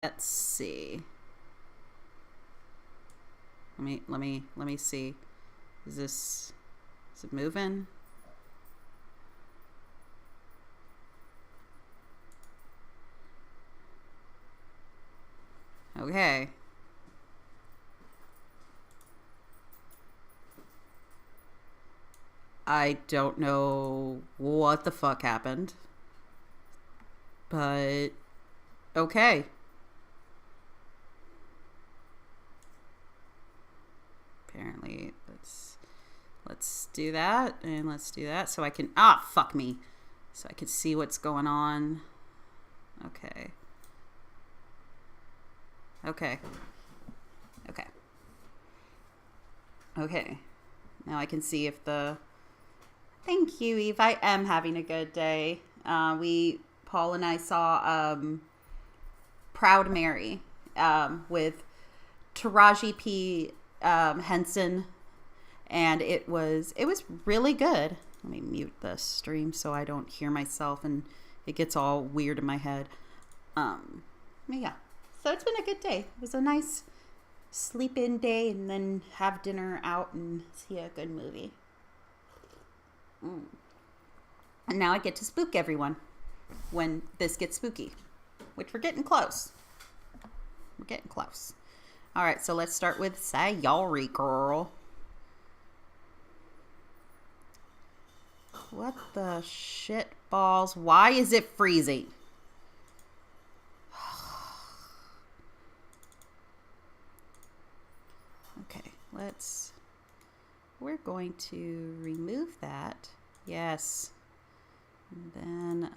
Let's see. Let me see. Is it moving? Okay. I don't know what the fuck happened. But okay. Apparently, let's do that, and let's do that so I can fuck me. So I can see what's going on. Okay. Okay. Okay. Okay. Now I can see if the... Thank you, Eve. I am having a good day. Paul and I saw Proud Mary with Taraji P. Henson, and it was really good. Let me mute the stream so I don't hear myself and it gets all weird in my head. Yeah. So it's been a good day. It was a nice sleep in day and then have dinner out and see a good movie. And now I get to spook everyone when this gets spooky, which we're getting close. We're getting close. All right, so let's start with Sayori Girl. What the shit balls? Why is it freezing? Okay, we're going to remove that. Yes. And then,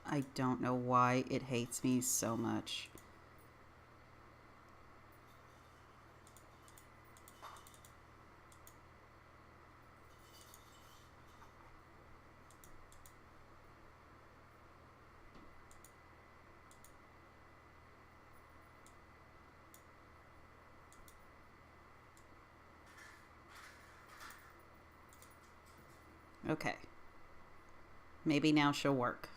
I don't know why it hates me so much. Okay. Maybe now she'll work.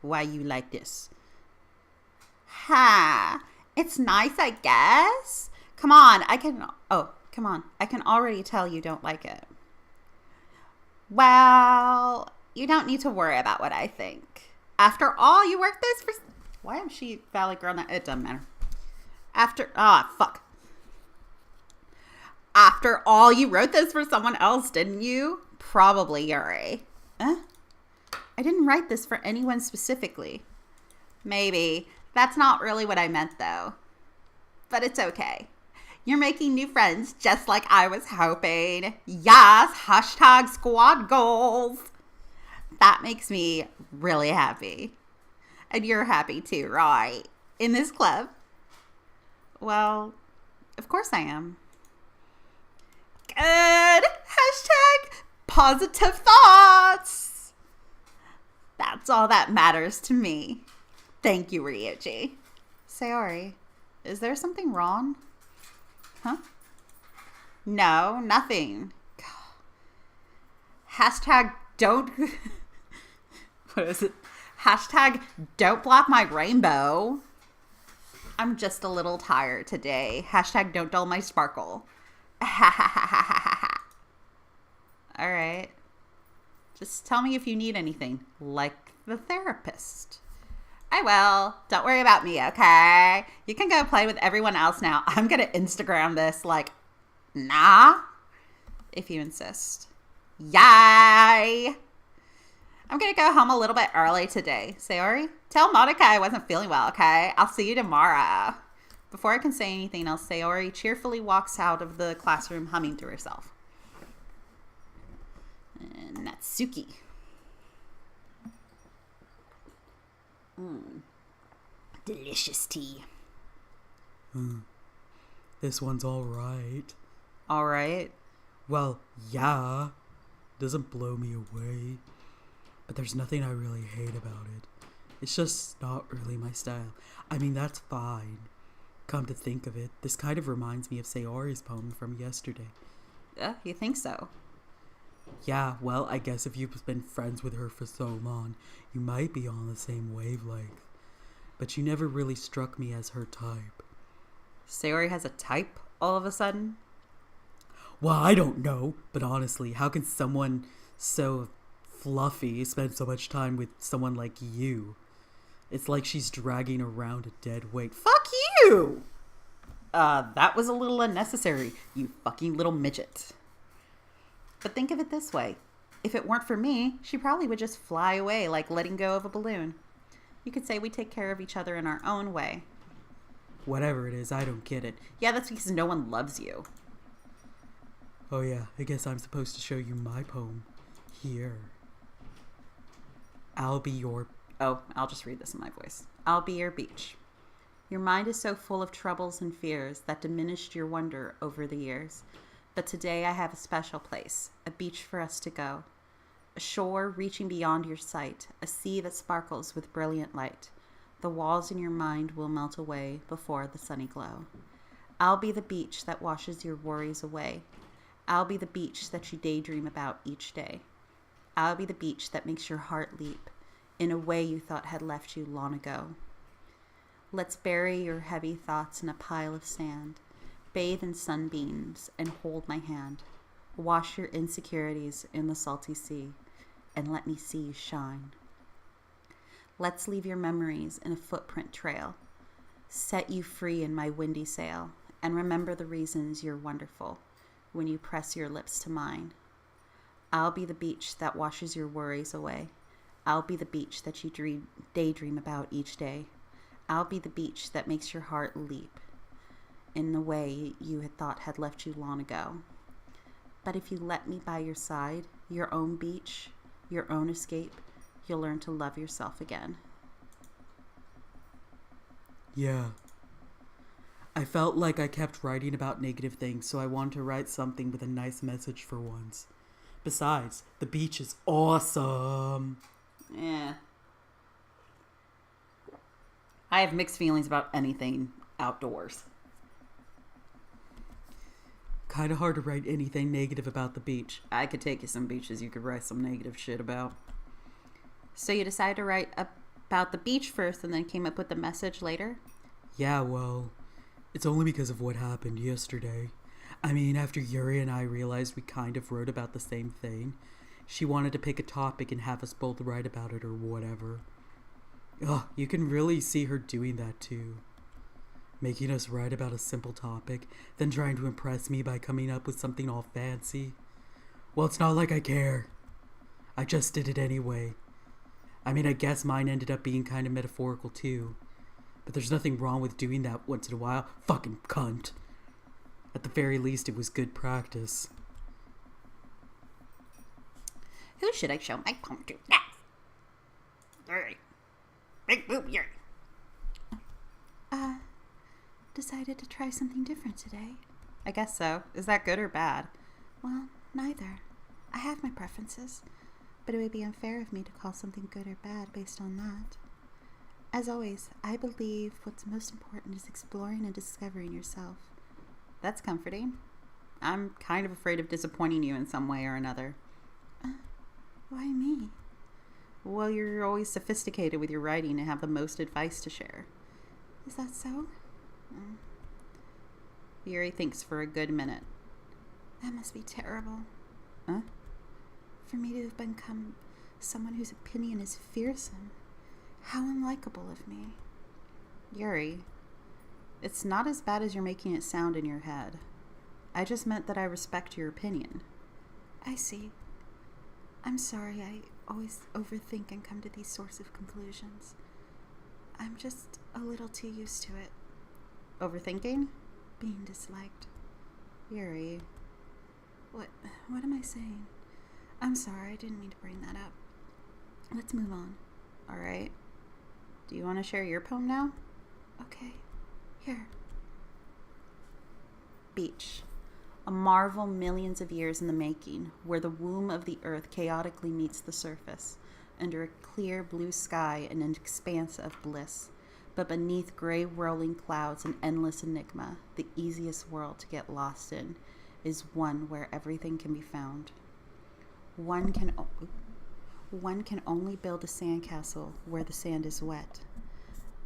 Why you like this? Ha! It's nice, I guess. Come on, come on. I can already tell you don't like it. Well, you don't need to worry about what I think. After all, you worked this for... Why am she Valley Girl now? It doesn't matter. Fuck. After all, you wrote this for someone else, didn't you? Probably, Yuri. I didn't write this for anyone specifically. Maybe. That's not really what I meant, though. But it's okay. You're making new friends just like I was hoping. Yes, hashtag squad goals. That makes me really happy. And you're happy too, right? In this club? Well, of course I am. Good. Hashtag positive thoughts. That's all that matters to me. Thank you, Ryuji. Sayori, is there something wrong? Huh? No, nothing. Hashtag don't... What is it? Hashtag don't block my rainbow. I'm just a little tired today. Hashtag don't dull my sparkle. All right. Just tell me if you need anything, like the therapist. I will. Don't worry about me, okay? You can go play with everyone else now. I'm going to Instagram this nah, if you insist. Yay! I'm going to go home a little bit early today. Sayori, tell Monica I wasn't feeling well, okay? I'll see you tomorrow. Before I can say anything else, Sayori cheerfully walks out of the classroom humming to herself. And Natsuki. Delicious tea. This one's all right. All right? Well, yeah. Doesn't blow me away. But there's nothing I really hate about it. It's just not really my style. I mean, that's fine. Come to think of it, this kind of reminds me of Sayori's poem from yesterday. You think so? Yeah, well, I guess if you've been friends with her for so long, you might be on the same wavelength. But you never really struck me as her type. Sayori has a type all of a sudden? Well, I don't know, but honestly, how can someone so fluffy spend so much time with someone like you? It's like she's dragging around a dead weight. Fuck you! That was a little unnecessary, you fucking little midget. But think of it this way. If it weren't for me, she probably would just fly away like letting go of a balloon. You could say we take care of each other in our own way. Whatever it is, I don't get it. Yeah, that's because no one loves you. Oh yeah, I guess I'm supposed to show you my poem. Here. I'll be your... Oh, I'll just read this in my voice. I'll be your beach. Your mind is so full of troubles and fears that diminished your wonder over the years. But today I have a special place, a beach for us to go. A shore reaching beyond your sight, a sea that sparkles with brilliant light. The walls in your mind will melt away before the sunny glow. I'll be the beach that washes your worries away. I'll be the beach that you daydream about each day. I'll be the beach that makes your heart leap in a way you thought had left you long ago. Let's bury your heavy thoughts in a pile of sand. Bathe in sunbeams and hold my hand. Wash your insecurities in the salty sea and let me see you shine. Let's leave your memories in a footprint trail. Set you free in my windy sail and remember the reasons you're wonderful when you press your lips to mine. I'll be the beach that washes your worries away. I'll be the beach that you daydream about each day. I'll be the beach that makes your heart leap in the way you had thought had left you long ago. But if you let me by your side, your own beach, your own escape, you'll learn to love yourself again. Yeah. I felt like I kept writing about negative things, so I wanted to write something with a nice message for once. Besides, the beach is awesome. Yeah. I have mixed feelings about anything outdoors. Kind of hard to write anything negative about the beach. I could take you some beaches you could write some negative shit about. So you decided to write about the beach first and then came up with the message later? Yeah, well, it's only because of what happened yesterday. I mean, after Yuri and I realized we kind of wrote about the same thing, she wanted to pick a topic and have us both write about it or whatever. Ugh, you can really see her doing that too. Making us write about a simple topic, then trying to impress me by coming up with something all fancy. Well, it's not like I care. I just did it anyway. I mean, I guess mine ended up being kind of metaphorical too. But there's nothing wrong with doing that once in a while. Fucking cunt. At the very least, it was good practice. Who should I show my poem to? Yuri. Big boob Yuri. Decided to try something different today. I guess so. Is that good or bad? Well, neither. I have my preferences, but it would be unfair of me to call something good or bad based on that. As always, I believe what's most important is exploring and discovering yourself. That's comforting. I'm kind of afraid of disappointing you in some way or another. Why me? Well, you're always sophisticated with your writing and have the most advice to share. Is that so? Yuri thinks for a good minute. That must be terrible. Huh? For me to have become someone whose opinion is fearsome. How unlikable of me. Yuri, it's not as bad as you're making it sound in your head. I just meant that I respect your opinion. I see. I'm sorry I always overthink and come to these sorts of conclusions. I'm just a little too used to it. Overthinking? Being disliked. Yuri. What am I saying? I'm sorry, I didn't mean to bring that up. Let's move on. Alright. Do you want to share your poem now? Okay. Here. Beach. A marvel millions of years in the making, where the womb of the earth chaotically meets the surface, under a clear blue sky and an expanse of bliss. But beneath gray whirling clouds and endless enigma, the easiest world to get lost in is one where everything can be found. One can only build a sandcastle where the sand is wet.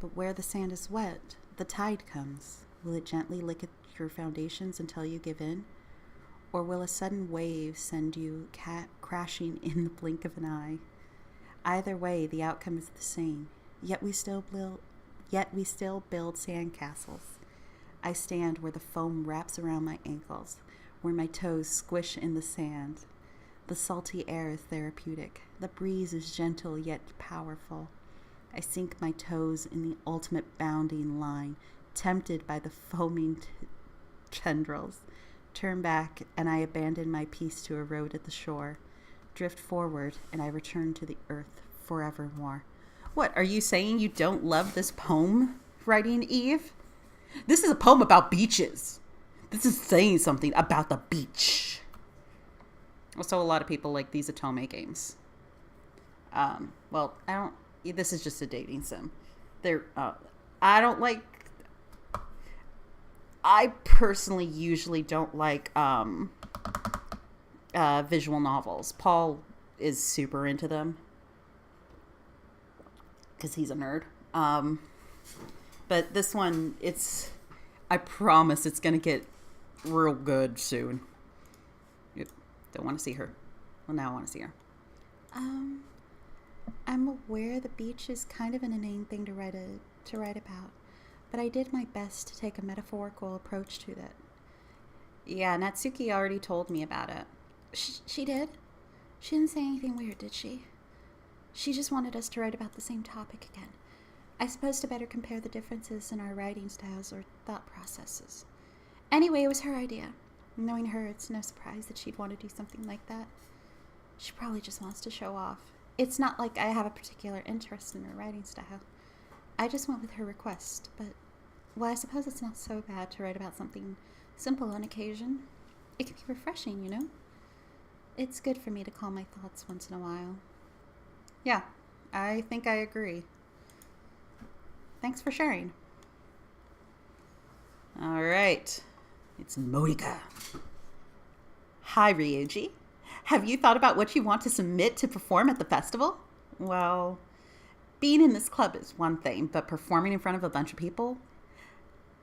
But where the sand is wet, the tide comes. Will it gently lick at your foundations until you give in? Or will a sudden wave send you crashing in the blink of an eye? Either way, the outcome is the same. Yet we still build sandcastles. I stand where the foam wraps around my ankles, where my toes squish in the sand. The salty air is therapeutic. The breeze is gentle yet powerful. I sink my toes in the ultimate bounding line, tempted by the foaming tendrils. Turn back, and I abandon my peace to erode at the shore. Drift forward, and I return to the earth forevermore. What, are you saying you don't love this poem, writing Eve? This is a poem about beaches. This is saying something about the beach. Also, a lot of people like these Atome games. This is just a dating sim. I personally usually don't like visual novels. Paul is super into them because he's a nerd. But this one, I promise it's going to get real good soon. Yep. Don't want to see her. Well, now I want to see her. I'm aware the beach is kind of an inane thing to write about, but I did my best to take a metaphorical approach to that. Yeah, Natsuki already told me about it. She did? She didn't say anything weird, did she? She just wanted us to write about the same topic again. I suppose to better compare the differences in our writing styles or thought processes. Anyway, it was her idea. Knowing her, it's no surprise that she'd want to do something like that. She probably just wants to show off. It's not like I have a particular interest in her writing style. I just went with her request, but, well, I suppose it's not so bad to write about something simple on occasion. It can be refreshing, you know? It's good for me to calm my thoughts once in a while. Yeah, I think I agree. Thanks for sharing. All right. It's Moika. Hi, Ryuji. Have you thought about what you want to submit to perform at the festival? Well, being in this club is one thing, but performing in front of a bunch of people,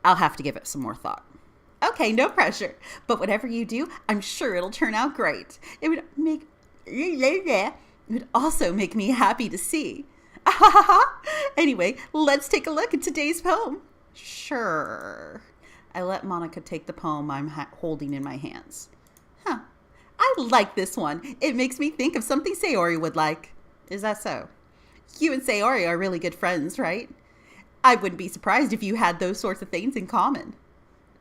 I'll have to give it some more thought. Okay, no pressure. But whatever you do, I'm sure it'll turn out great. It would also make me happy to see. Anyway, let's take a look at today's poem. Sure. I let Monica take the poem I'm holding in my hands. I like this one. It makes me think of something Sayori would like. Is that so? You and Sayori are really good friends, right? I wouldn't be surprised if you had those sorts of things in common.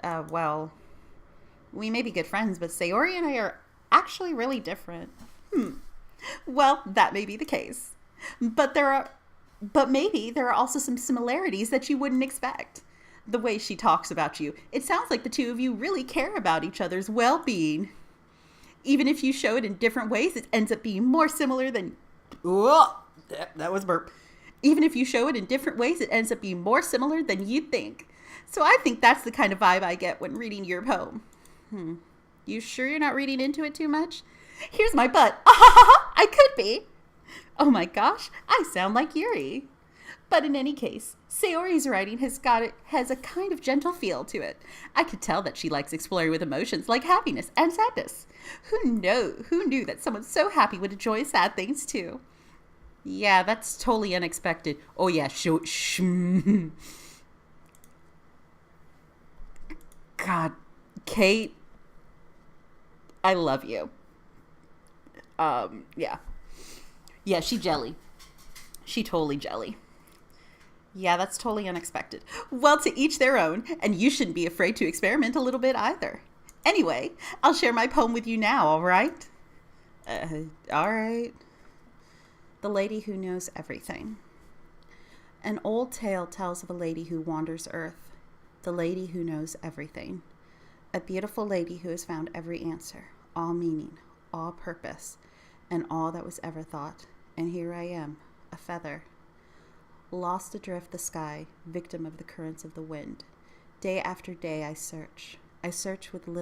Well, we may be good friends, but Sayori and I are actually really different. Well, that may be the case. But maybe there are also some similarities that you wouldn't expect. The way she talks about you, it sounds like the two of you really care about each other's well-being. Even if you show it in different ways, it ends up being more similar than... Oh, that was burp. Even if you show it in different ways, it ends up being more similar than you'd think. So I think that's the kind of vibe I get when reading your poem. You sure you're not reading into it too much? Here's my butt. I could be. Oh my gosh, I sound like Yuri. But in any case, Sayori's writing has a kind of gentle feel to it. I could tell that she likes exploring with emotions like happiness and sadness. Who knew that someone so happy would enjoy sad things too? Yeah, that's totally unexpected. Oh yeah, God, Kate, I love you. Yeah. Yeah, she jelly. She totally jelly. Yeah, that's totally unexpected. Well, to each their own, and you shouldn't be afraid to experiment a little bit either. Anyway, I'll share my poem with you now, all right? All right. The Lady Who Knows Everything. An old tale tells of a lady who wanders earth, the lady who knows everything. A beautiful lady who has found every answer, all meaning, all purpose, and all that was ever thought. And here I am, a feather. lost adrift the sky, victim of the currents of the wind. Day after day I search. I search with little